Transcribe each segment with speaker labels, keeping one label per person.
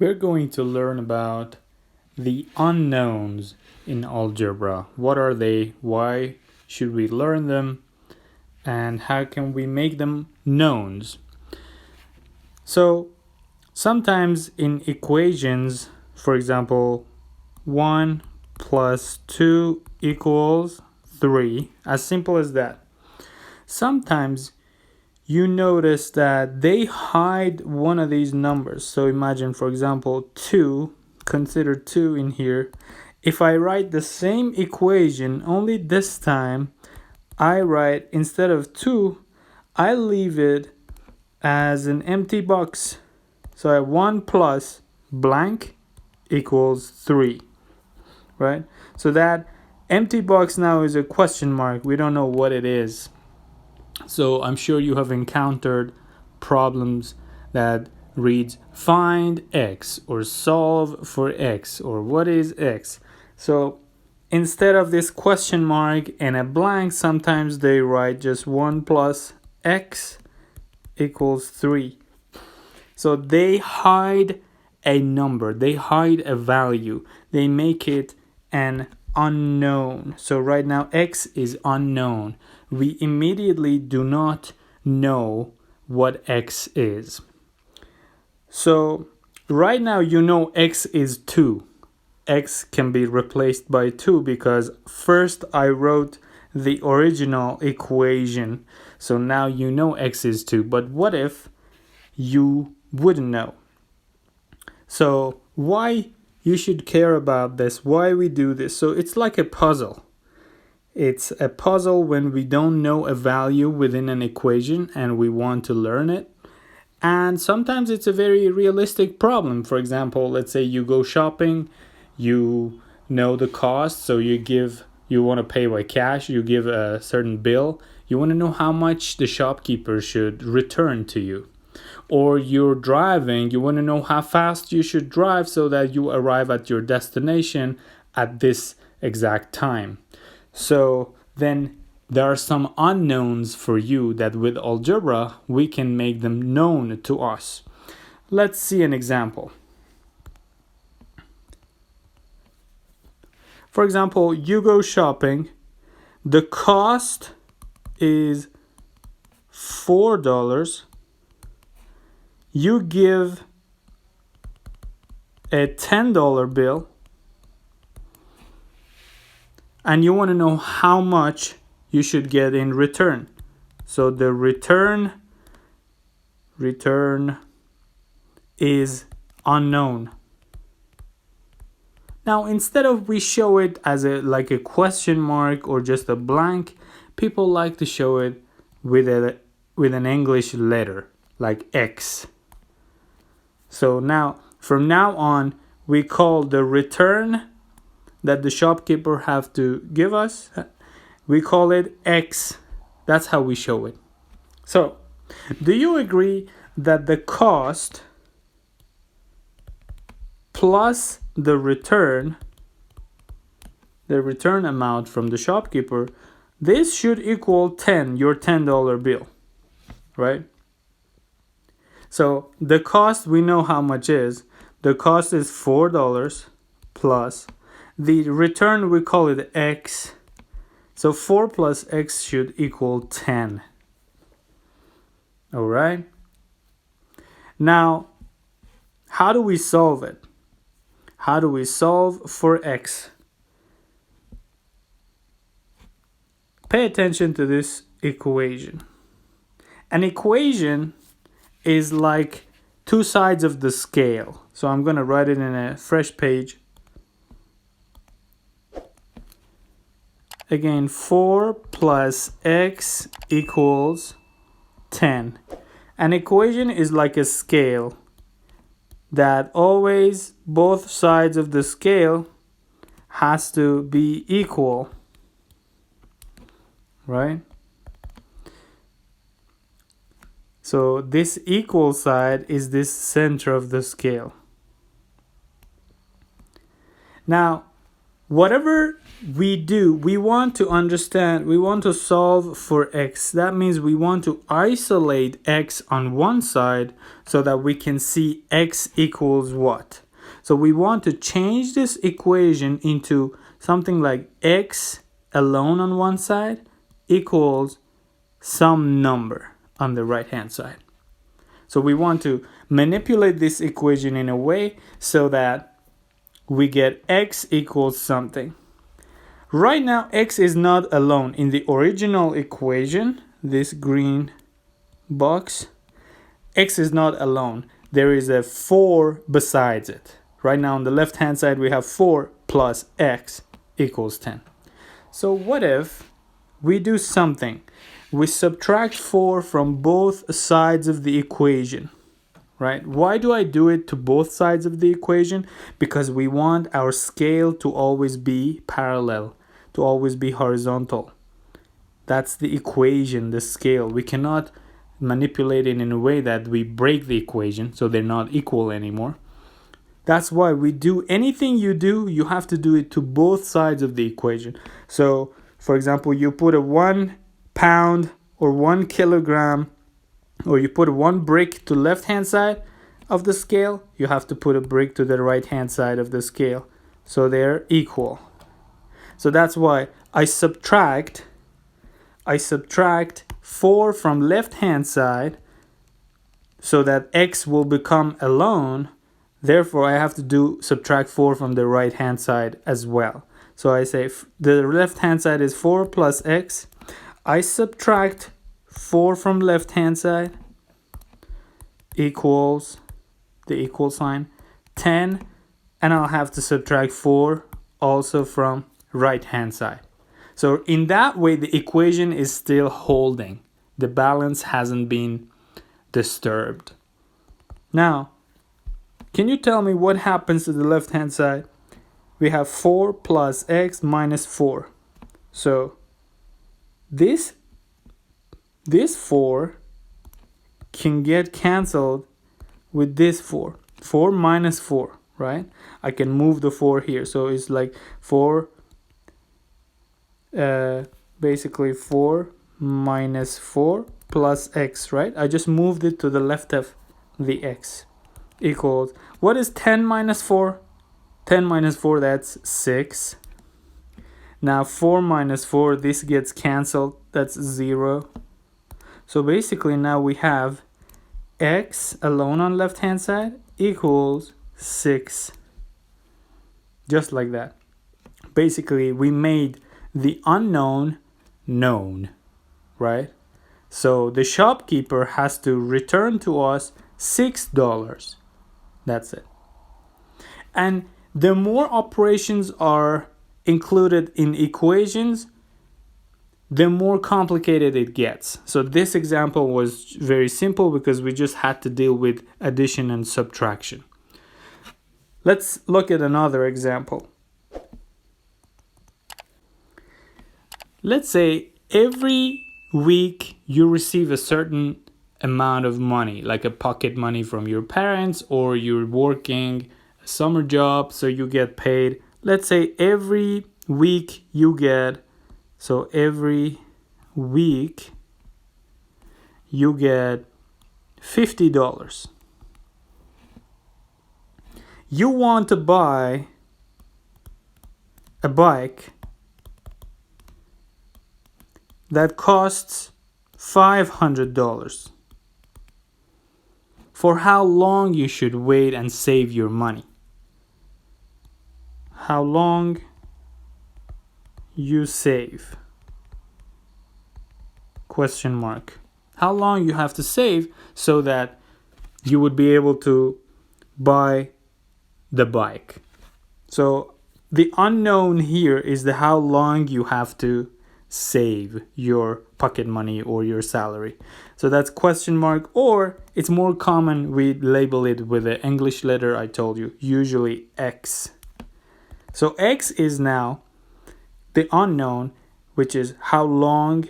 Speaker 1: We're going to learn about the unknowns in algebra. What are they? Why should we learn them? And how can we make them knowns? So sometimes in equations, for example, 1 plus 2 equals 3, as simple as that. Sometimes you notice that they hide one of these numbers. So imagine, for example, 2, consider 2 in here. If I write the same equation, only this time I write, instead of 2, I leave it as an empty box. So I have 1 plus blank equals 3, right? So that empty box now is a question mark. We don't know what it is. So I'm sure you have encountered problems that reads find x or solve for x or what is x. So instead of this question mark and a blank, sometimes they write just 1 plus x equals 3. So they hide a number, they hide a value, they make it an unknown. So right now x is unknown. We immediately do not know what x is. So right now you know x is 2. X can be replaced by 2 because first I wrote the original equation. So now you know x is 2. But what if you wouldn't know? So why you should care about this, why we do this? So it's like a puzzle. It's a puzzle when we don't know a value within an equation and we want to learn it. And sometimes it's a very realistic problem. For example, let's say you go shopping, you know the cost, so you want to pay by cash, you give a certain bill, you want to know how much the shopkeeper should return to you. Or you're driving, you want to know how fast you should drive so that you arrive at your destination at this exact time. So then there are some unknowns for you that with algebra we can make them known to us. Let's see an example. For example, you go shopping, the cost is $4. You give a $10 bill and you want to know how much you should get in return. So the return is unknown. Now instead of we show it as like a question mark or just a blank, people like to show it with an English letter like X. So now, from now on, we call the return that the shopkeeper have to give us, we call it X. That's how we show it. So, do you agree that the cost plus the return amount from the shopkeeper, this should equal 10, your $10 bill, right? So the cost, we know how much is. The cost is $4 plus the return, we call it X. So 4 plus X should equal 10. All right. Now, how do we solve it? How do we solve for X? Pay attention to this equation. An equation is like two sides of the scale. So I'm going to write it in a fresh page. Again, 4 plus x equals 10. An equation is like a scale that always both sides of the scale has to be equal, right? So this equal side is this center of the scale. Now, whatever we do, we want to understand, we want to solve for x. That means we want to isolate x on one side so that we can see x equals what. So we want to change this equation into something like x alone on one side equals some number on the right hand side. So we want to manipulate this equation in a way so that we get x equals something. Right now, x is not alone. In the original equation, this green box, x is not alone. There is a 4 besides it. Right now on the left hand side, we have 4 plus x equals 10. So what if we do something? We subtract 4 from both sides of the equation. Right? Why do I do it to both sides of the equation? Because we want our scale to always be parallel, to always be horizontal. That's the equation, the scale. We cannot manipulate it in a way that we break the equation so they're not equal anymore. That's why we do anything you do, you have to do it to both sides of the equation. So, for example, you put a 1 pound or 1 kilogram, or you put 1 brick to left hand side of the scale, you have to put a brick to the right hand side of the scale. So they're equal. So that's why I subtract 4 from left hand side so that x will become alone. Therefore, I have to subtract 4 from the right hand side as well. So I say the left hand side is 4 plus x. I subtract 4 from left hand side equals the equal sign 10, and I'll have to subtract 4 also from right hand side. So in that way the equation is still holding. The balance hasn't been disturbed. Now, can you tell me what happens to the left hand side? We have 4 plus x minus 4. So this 4 can get cancelled with this 4. 4 minus 4, right? I can move the 4 here. So it's like 4, basically 4 minus 4 plus x, right? I just moved it to the left of the x equals, what is 10 minus 4? 10 minus 4, that's 6. Now 4 minus 4, this gets cancelled, that's 0. So basically now we have x alone on left hand side equals 6. Just like that. Basically we made the unknown known, right? So the shopkeeper has to return to us $6. That's it. And the more operations are included in equations, the more complicated it gets. So this example was very simple because we just had to deal with addition and subtraction. Let's look at another example. Let's say every week you receive a certain amount of money, like a pocket money from your parents, or you're working a summer job, so you get paid. Let's say every week you get, so every week you get $50. You want to buy a bike that costs $500. For how long you should wait and save your money? How long you save? Question mark. How long you have to save so that you would be able to buy the bike. So the unknown here is the how long you have to save your pocket money or your salary. So that's question mark, or it's more common we label it with the English letter I told you, usually X. So X is now the unknown, which is how long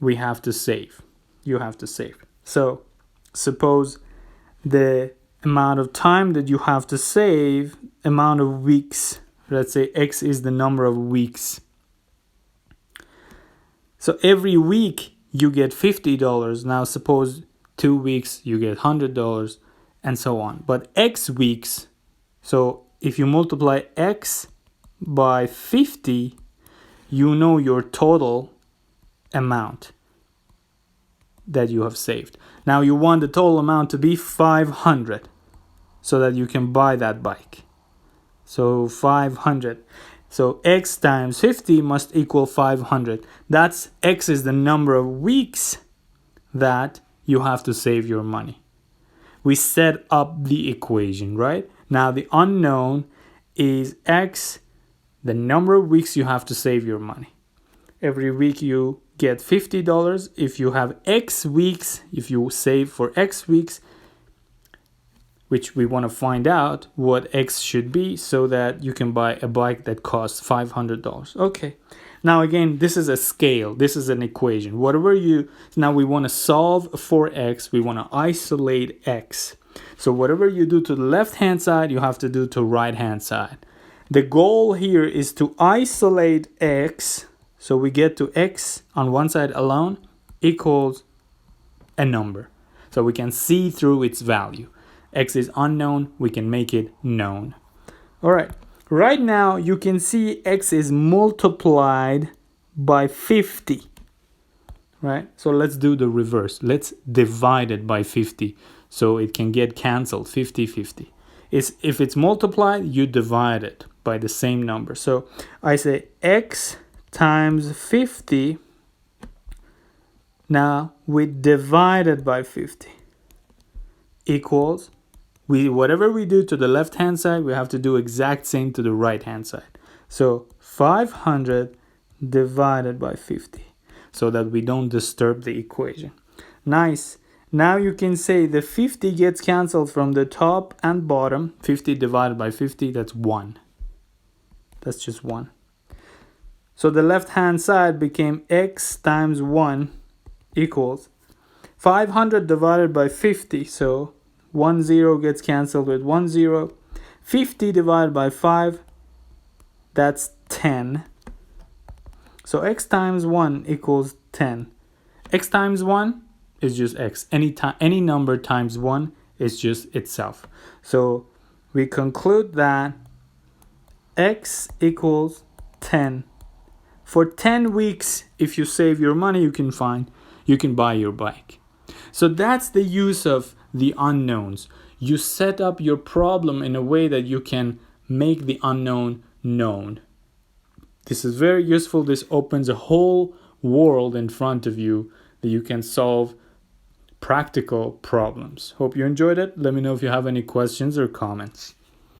Speaker 1: we have to save. You have to save. So suppose the amount of time that you have to save, amount of weeks, Let's say X is the number of weeks. So every week you get $50. Now suppose 2 weeks you get $100 and so on. But X weeks, so if you multiply X by 50, you know your total amount that you have saved. Now you want the total amount to be 500 so that you can buy that bike. So 500. So X times 50 must equal 500. That's X is the number of weeks that you have to save your money. We set up the equation, right? Now the unknown is X, the number of weeks you have to save your money. Every week you get $50. If you have X weeks, if you save for X weeks, which we want to find out what X should be so that you can buy a bike that costs $500. Okay. Now again, this is a scale. This is an equation. Now we want to solve for X. We want to isolate X. So whatever you do to the left-hand side, you have to do to right-hand side. The goal here is to isolate X. So we get to X on one side alone equals a number. So we can see through its value. X is unknown, we can make it known. All right, right now you can see X is multiplied by 50, right? So let's do the reverse. Let's divide it by 50 so it can get canceled, 50-50. If it's multiplied, you divide it by the same number. So I say X times 50, now we divide it by 50 equals, whatever we do to the left hand side, we have to do exact same to the right hand side. So 500 divided by 50 so that we don't disturb the equation. Nice. Now you can say the 50 gets canceled from the top and bottom. 50 divided by 50, that's 1. That's just 1. So the left hand side became X times 1 equals 500 divided by 50. So 1 0 gets cancelled with 1 0. 50 divided by 5, that's 10. So X times 1 equals 10. X times 1 is just X. Any number times 1 is just itself. So we conclude that X equals 10. For 10 weeks, if you save your money, you can buy your bike. So that's the use of the unknowns. You set up your problem in a way that you can make the unknown known. This is very useful. This opens a whole world in front of you that you can solve practical problems. Hope you enjoyed it. Let me know if you have any questions or comments.